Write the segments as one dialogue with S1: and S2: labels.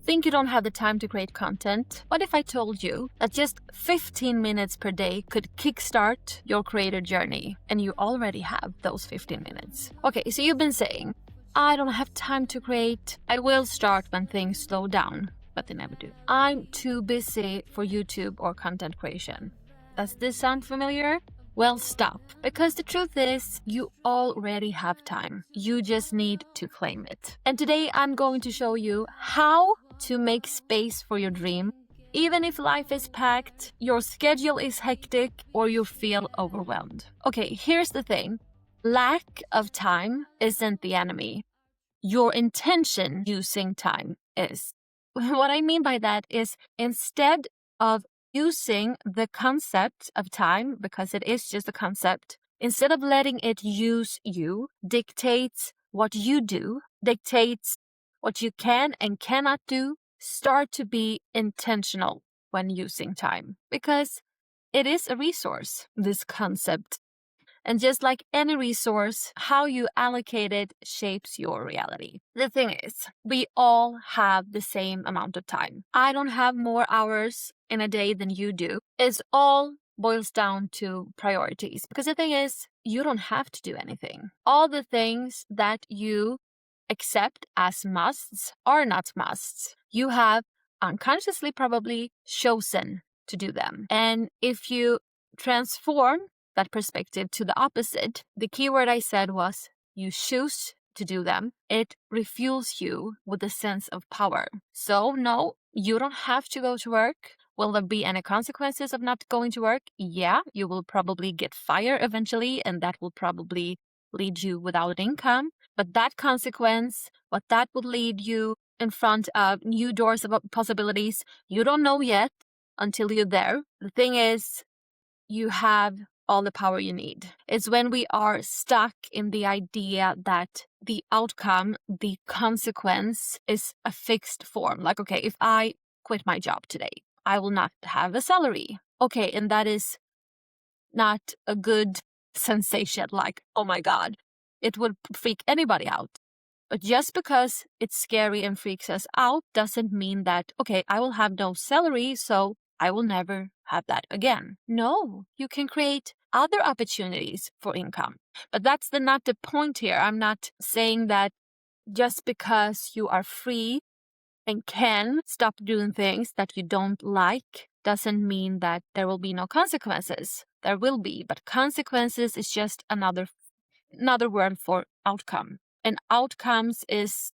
S1: think you don't have the time to create content? What if I told you that just 15 minutes per day could kickstart your creator journey and you already have those 15 minutes? Okay, so you've been saying, I don't have time to create. I will start when things slow down, but they never do. I'm too busy for YouTube or content creation. Does this sound familiar? Well, stop. Because the truth is, you already have time. You just need to claim it. And today I'm going to show you how to make space for your dream, even if life is packed, your schedule is hectic, or you feel overwhelmed. Okay, here's the thing. Lack of time isn't the enemy. Your intention using time is. What I mean by that is instead of using the concept of time, because it is just a concept, instead of letting it use you, dictates what you do, dictates what you can and cannot do, start to be intentional when using time. Because it is a resource, this concept. And just like any resource, how you allocate it shapes your reality. The thing is, we all have the same amount of time. I don't have more hours in a day than you do. It all boils down to priorities. Because the thing is, you don't have to do anything. All the things that you accept as musts are not musts. You have unconsciously probably chosen to do them. And if you transform that perspective to the opposite, the keyword I said was you choose to do them. It refuels you with a sense of power. So no, you don't have to go to work. Will there be any consequences of not going to work? Yeah, you will probably get fired eventually, and that will probably lead you without income. But that consequence, what that would lead you in front of new doors of possibilities, you don't know yet until you're there. The thing is, you have all the power you need. It's when we are stuck in the idea that the outcome, the consequence is a fixed form. Like, okay, if I quit my job today, I will not have a salary. Okay, and that is not a good sensation. Like, oh my God, it would freak anybody out. But just because it's scary and freaks us out doesn't mean that, okay, I will have no salary, so I will never have that again. No, you can create other opportunities for income. But that's not the point here. I'm not saying that just because you are free and can stop doing things that you don't like doesn't mean that there will be no consequences. There will be, but consequences is just another word for outcome. And outcomes is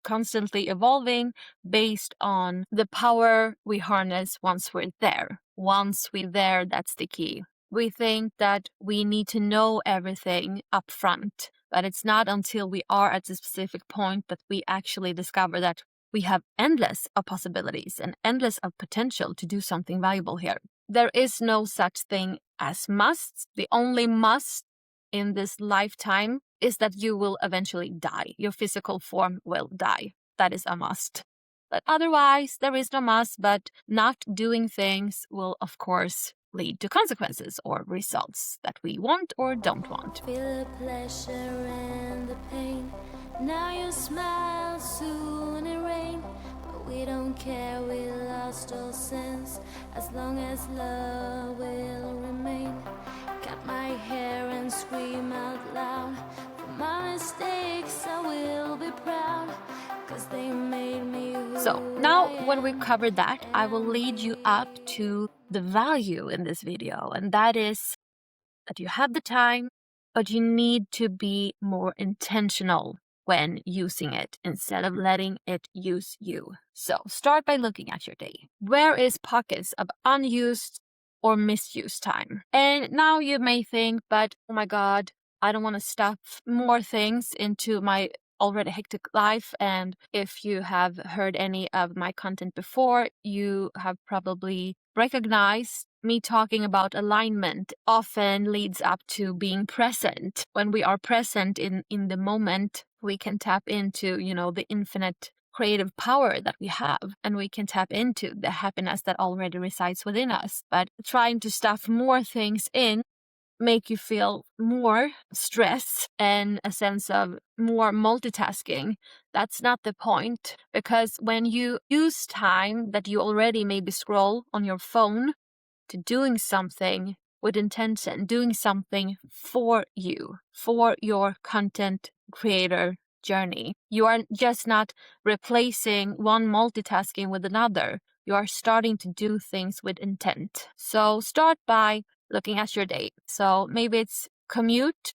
S1: constantly evolving based on the power we harness once we're there. Once we're there, that's the key. We think that we need to know everything up front, but it's not until we are at a specific point that we actually discover that we have endless of possibilities and endless of potential to do something valuable here. There is no such thing as musts. The only must in this lifetime is that you will eventually die. Your physical form will die. That is a must. But otherwise, there is no must, but not doing things will, of course, lead to consequences or results that we want or don't want.
S2: Feel the pleasure and the pain. Now you smile, soon it rain. But we don't care, we lost all sense. As long as love will remain. Cut my hair and scream out loud. For my mistakes I will be proud. Cause they made me who
S1: So now when we've covered that, I will lead you up to the value in this video. And that is that you have the time, but you need to be more intentional when using it instead of letting it use you. So start by looking at your day. Where is pockets of unused or misused time? And now you may think, but oh my God, I don't want to stuff more things into my already hectic life. And if you have heard any of my content before, you have probably recognized me talking about alignment often leads up to being present. When we are present in the moment, we can tap into, the infinite creative power that we have, and we can tap into the happiness that already resides within us. But trying to stuff more things in make you feel more stress and a sense of more multitasking That's not the point, because when you use time that you already maybe scroll on your phone to doing something with intention, doing something for you, for your content creator journey, you are just not replacing one multitasking with another. You are starting to do things with intent. So start by looking at your day. So maybe it's commute,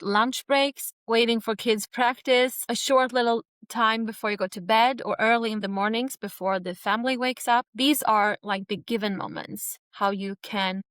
S1: lunch breaks, waiting for kids' practice, a short little time before you go to bed, or early in the mornings before the family wakes up. These are like the given moments, how you can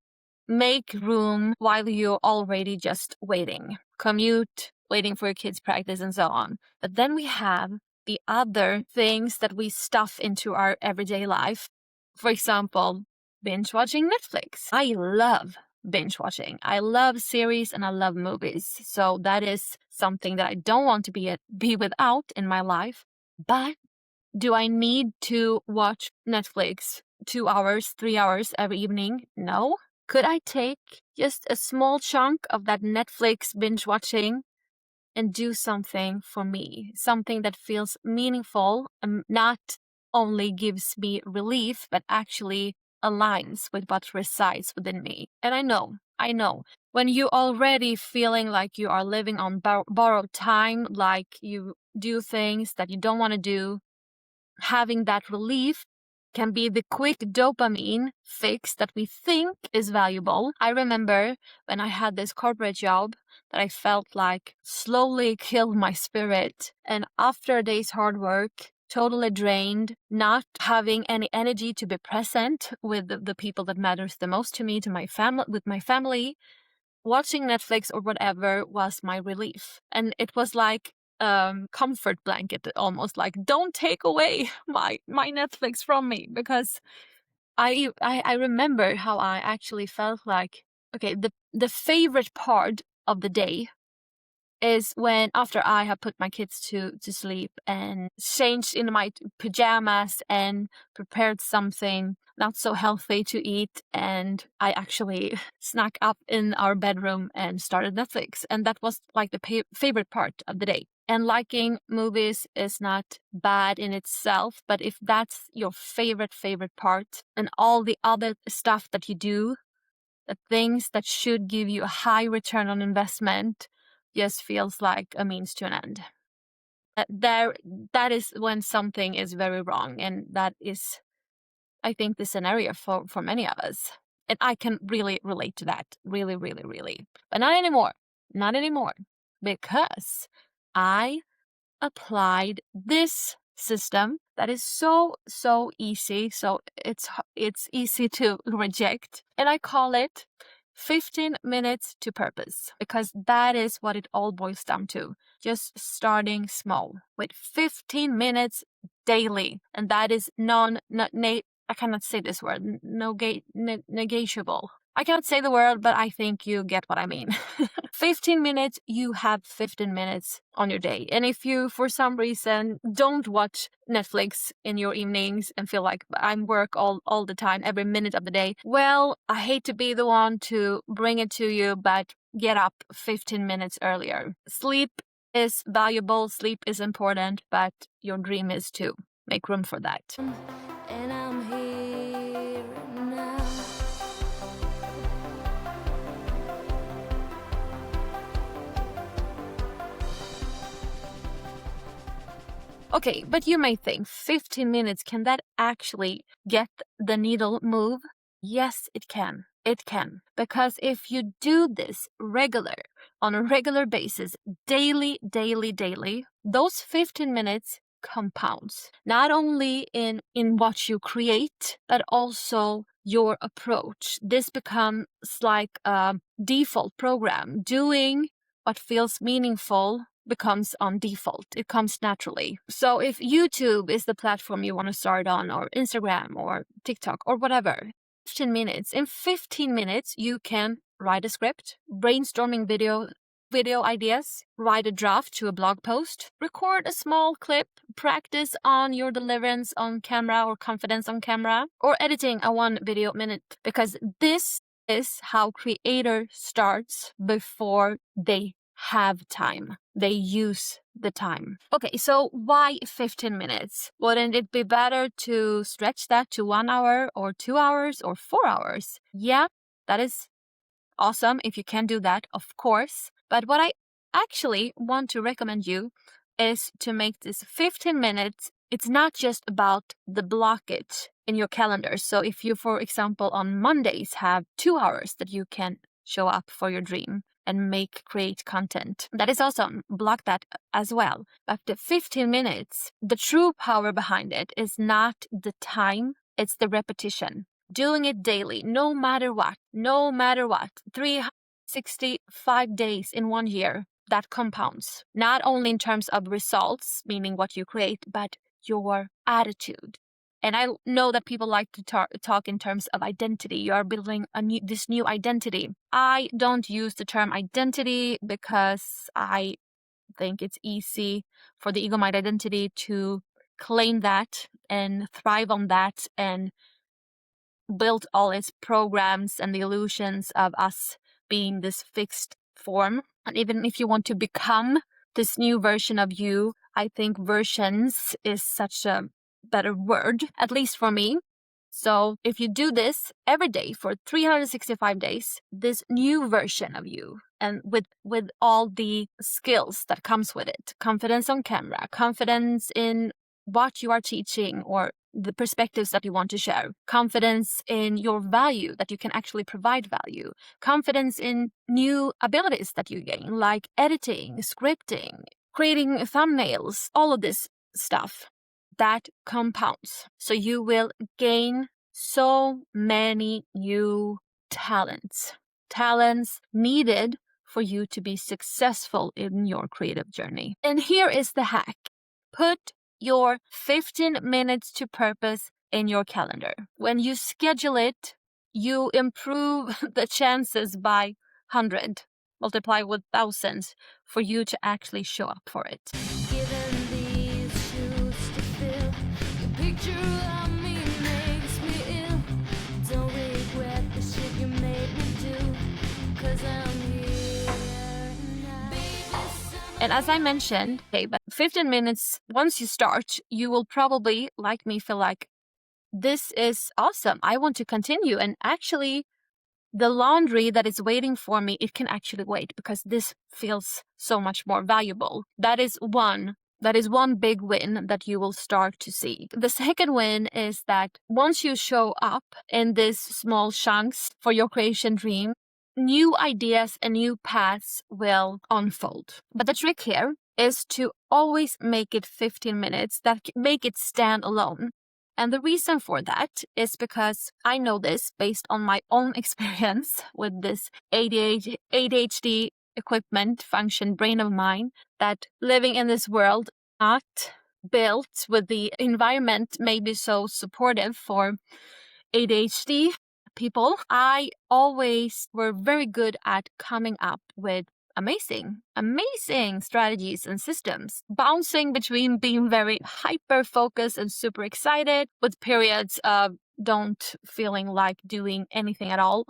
S1: make room while you're already just waiting. Commute, waiting for your kids' practice, and so on. But then we have the other things that we stuff into our everyday life. For example, binge watching Netflix. I love binge watching. I love series and I love movies. So that is something that I don't want to be without in my life. But do I need to watch Netflix 2 hours, 3 hours every evening? No. Could I take just a small chunk of that Netflix binge watching and do something for me? Something that feels meaningful and not only gives me relief, but actually aligns with what resides within me. And I know, when you already feeling like you are living on borrowed time, like you do things that you don't want to do, having that relief can be the quick dopamine fix that we think is valuable. I remember when I had this corporate job that I felt like slowly killed my spirit. And after a day's hard work, totally drained, not having any energy to be present with the people that matters the most to me, to my family, with my family, watching Netflix or whatever was my relief. And it was like comfort blanket, almost like, don't take away my Netflix from me, because I remember how I actually felt like, okay, the favorite part of the day is when after I have put my kids to sleep and changed into my pajamas and prepared something not so healthy to eat, and I actually snuck up in our bedroom and started Netflix. And that was like the favorite part of the day. And liking movies is not bad in itself, but if that's your favorite part, and all the other stuff that you do, the things that should give you a high return on investment, just feels like a means to an end. That is when something is very wrong, and that is, I think, the scenario for many of us. And I can really relate to that. Really, really, really. But not anymore. Not anymore. Because I applied this system that is so easy. So it's easy to reject. And I call it 15 minutes to purpose, because that is what it all boils down to. Just starting small with 15 minutes daily. And that is I cannot say this word, negatable. I cannot say the word, but I think you get what I mean. 15 minutes, you have 15 minutes on your day. And if you, for some reason, don't watch Netflix in your evenings and feel like I'm work all the time, every minute of the day, well, I hate to be the one to bring it to you, but get up 15 minutes earlier. Sleep is valuable, sleep is important, but your dream is too. Make room for that.
S2: And I'm here now.
S1: Okay, but you may think 15 minutes, can that actually get the needle move? Yes, it can. It can. Because if you do this on a regular basis, daily, those 15 minutes compounds. Not only in what you create, but also your approach. This becomes like a default program. Doing what feels meaningful becomes on default. It comes naturally. So if YouTube is the platform you want to start on, or Instagram or TikTok or whatever, 15 minutes. In 15 minutes, you can write a script, brainstorming video ideas, write a draft to a blog post, record a small clip, practice on your deliverance on camera or confidence on camera, or editing a 1 video minute, because this is how creator starts before they have time. They use the time. Okay, so why 15 minutes? Wouldn't it be better to stretch that to 1 hour or 2 hours or 4 hours? Yeah, that is awesome if you can do that, of course. But what I actually want to recommend you is to make this 15 minutes. It's not just about the block it in your calendar. So if you, for example, on Mondays have 2 hours that you can show up for your dream and create content, that is awesome. Block that as well. But the 15 minutes, the true power behind it is not the time, it's the repetition. Doing it daily, no matter what, 365 days in 1 year, that compounds. Not only in terms of results, meaning what you create, but your attitude. And I know that people like to talk in terms of identity. You are building this new identity. I don't use the term identity because I think it's easy for the ego mind identity to claim that and thrive on that and build all its programs and the illusions of us being this fixed form. And even if you want to become this new version of you, I think versions is such a better word, at least for me. So if you do this every day for 365 days, this new version of you, and with all the skills that comes with it, confidence on camera, confidence in what you are teaching or the perspectives that you want to share, confidence in your value, that you can actually provide value, confidence in new abilities that you gain, like editing, scripting, creating thumbnails, all of this stuff, that compounds. So you will gain so many new talents needed for you to be successful in your creative journey. And here is the hack. Put your 15 minutes to purpose in your calendar. When you schedule it, you improve the chances by 100, multiply with thousands for you to actually show up for it.
S2: Given these shoes to fill, your picture of me makes me ill. Don't regret the shit you made me do, 'cause I'm here now.
S1: And as I mentioned, okay, but 15 minutes, once you start, you will probably, like me, feel like, this is awesome. I want to continue. And actually, the laundry that is waiting for me, it can actually wait because this feels so much more valuable. That is one big win that you will start to see. The second win is that once you show up in these small chunks for your creation dream, new ideas and new paths will unfold. But the trick here is to always make it 15 minutes, that make it stand alone. And the reason for that is because I know this based on my own experience with this ADHD equipment function brain of mine, that living in this world not built with the environment maybe so supportive for ADHD people, I always were very good at coming up with amazing strategies and systems, bouncing between being very hyper focused and super excited with periods of don't feeling like doing anything at all.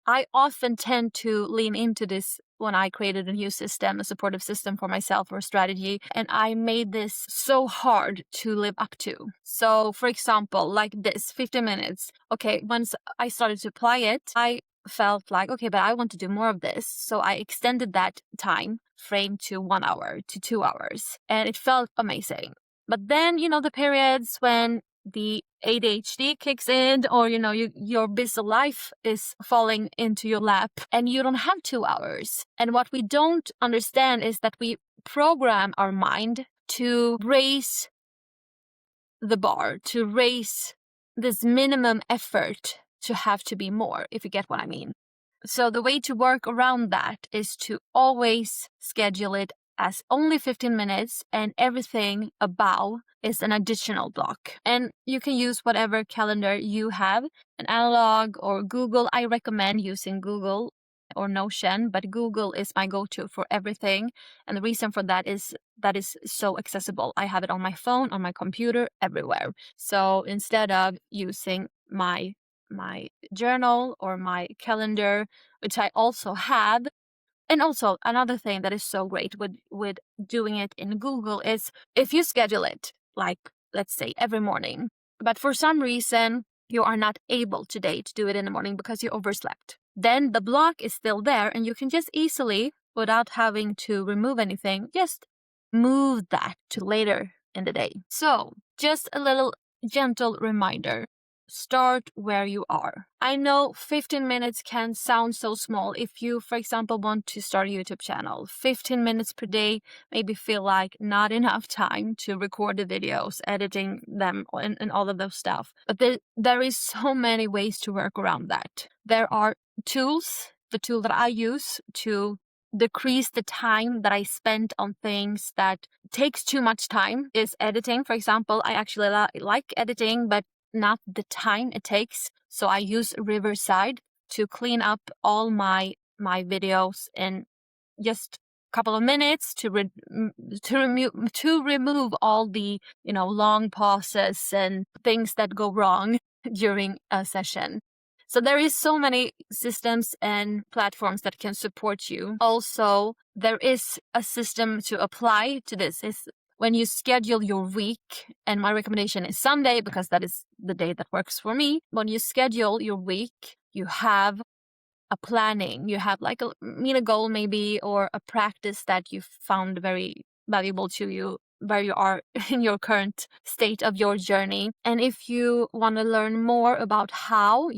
S1: I often tend to lean into this when I created a new system, a supportive system for myself or a strategy, and I made this so hard to live up to. So, for example, like this, 50 minutes. Okay, once I started to apply it, I felt like, okay, but I want to do more of this. So I extended that time frame to 1 hour to 2 hours, and it felt amazing. But then, the periods when the ADHD kicks in, or your busy life is falling into your lap and you don't have 2 hours. And what we don't understand is that we program our mind to raise the bar, to raise this minimum effort to have to be more, if you get what I mean. So the way to work around that is to always schedule it as only 15 minutes, and everything above is an additional block. And you can use whatever calendar you have, an analog or Google. I recommend using Google or Notion, but Google is my go-to for everything. And the reason for that is so accessible. I have it on my phone, on my computer, everywhere. So instead of using my journal or my calendar, which I also have, And also another thing that is so great with doing it in Google is if you schedule it, like let's say every morning, but for some reason you are not able today to do it in the morning because you overslept, then the block is still there and you can just easily, without having to remove anything, just move that to later in the day. So just a little gentle reminder. Start where you are. I know 15 minutes can sound so small. If you, for example, want to start a YouTube channel, 15 minutes per day maybe feel like not enough time to record the videos, editing them, and all of those stuff. But there is so many ways to work around that. There are tools, the tool that I use to decrease the time that I spend on things that takes too much time is editing. For example, I actually like editing, but not the time it takes. So I use Riverside to clean up all my videos in just a couple of minutes to remove all the long pauses and things that go wrong during a session. So there is so many systems and platforms that can support you. Also, there is a system to apply to this. Is when you schedule your week, and my recommendation is Sunday because that is the day that works for me. When you schedule your week, you have a planning, you have like a goal maybe, or a practice that you found very valuable to you where you are in your current state of your journey. And if you want to learn more about how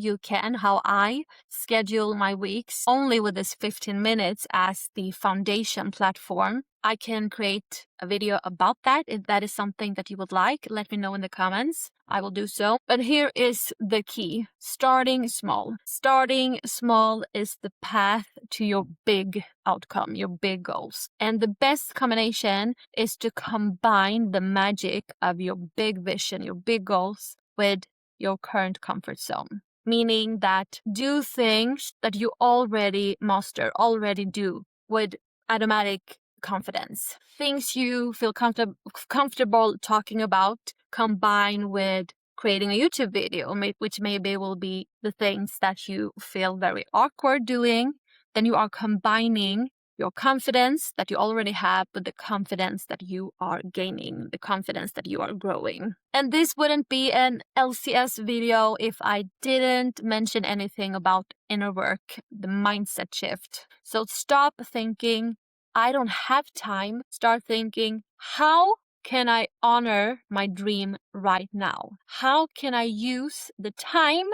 S1: I schedule my weeks only with this 15 minutes as the foundation platform, I can create a video about that. If that is something that you would like, let me know in the comments. I will do so. But here is the key. Starting small. Starting small is the path to your big outcome, your big goals. And the best combination is to combine the magic of your big vision, your big goals, with your current comfort zone. Meaning that do things that you already master, already do with automatic confidence. Things you feel comfortable talking about, combine with creating a YouTube video, which maybe will be the things that you feel very awkward doing. Then you are combining your confidence that you already have with the confidence that you are gaining, the confidence that you are growing. And this wouldn't be an LCS video if I didn't mention anything about inner work, the mindset shift. So stop thinking, I don't have time. Start thinking, how can I honor my dream right now? How can I use the time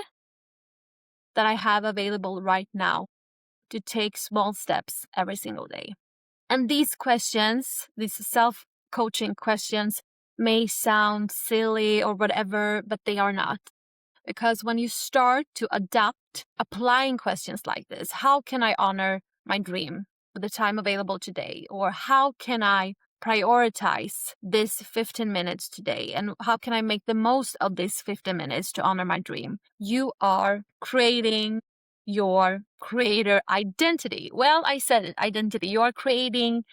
S1: that I have available right now to take small steps every single day? And these questions, these self-coaching questions, may sound silly or whatever, but they are not. Because when you start to adapt applying questions like this, how can I honor my dream with the time available today? Or how can I prioritize this 15 minutes today? And how can I make the most of this 15 minutes to honor my dream? You are creating your creator identity. Well, I said it, identity. You are creating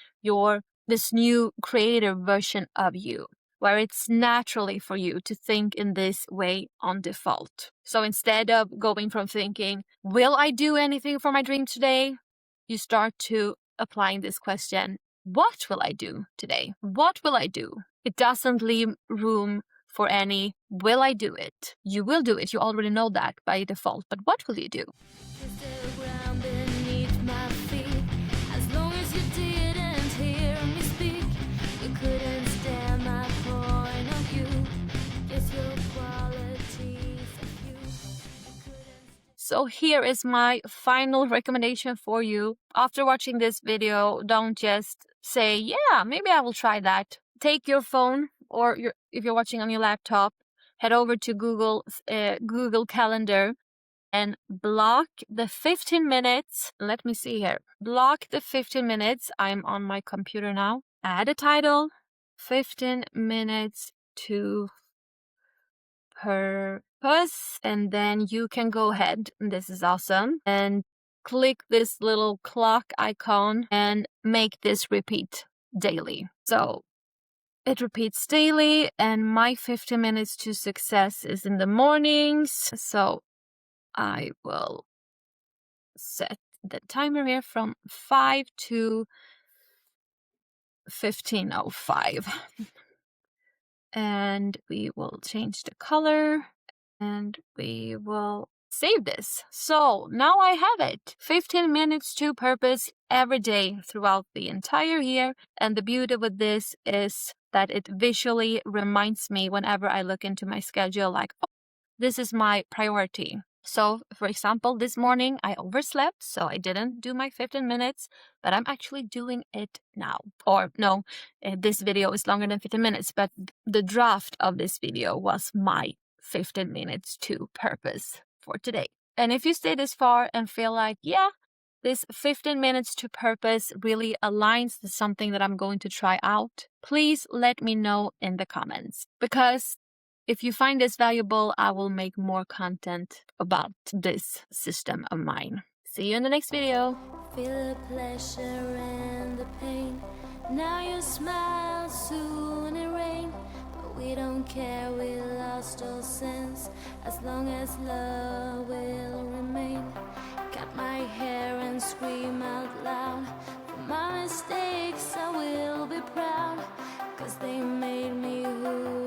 S1: this new creator version of you, where it's naturally for you to think in this way on default. So instead of going from thinking, will I do anything for my dream today? You start to applying this question, what will I do today? What will I do? It doesn't leave room for any, will I do it? You will do it. You already know that by default. But what will you do? So here is my final recommendation for you. After watching this video, don't just say, yeah, maybe I will try that. Take your phone, or if you're watching on your laptop, head over to Google Calendar and block the 15 minutes. Let me see here. Block the 15 minutes. I'm on my computer now. Add a title, 15 minutes to purpose, and then you can go ahead, and this is awesome, and click this little clock icon and make this repeat daily. So it repeats daily, and my 15 minutes to success is in the mornings. So I will set the timer here from 5 to 15:05. And we will change the color and we will save this. So now I have it. 15 minutes to purpose every day throughout the entire year. And the beauty with this is that it visually reminds me whenever I look into my schedule, like, oh, this is my priority. So, for example, this morning I overslept, so I didn't do my 15 minutes, but I'm actually doing it now. Or no, this video is longer than 15 minutes, but the draft of this video was my 15 minutes to purpose for today. And if you stay this far and feel like, yeah, this 15 minutes to purpose really aligns to something that I'm going to try out, please let me know in the comments. Because if you find this valuable, I will make more content about this system of mine. See you in the next video.
S2: Feel the pleasure and the pain. Now you smile, soon it rain. But we don't care, we lost all sense. As long as love will remain. Cut my hair and scream out loud. For my mistakes I will be proud. 'Cause they made me who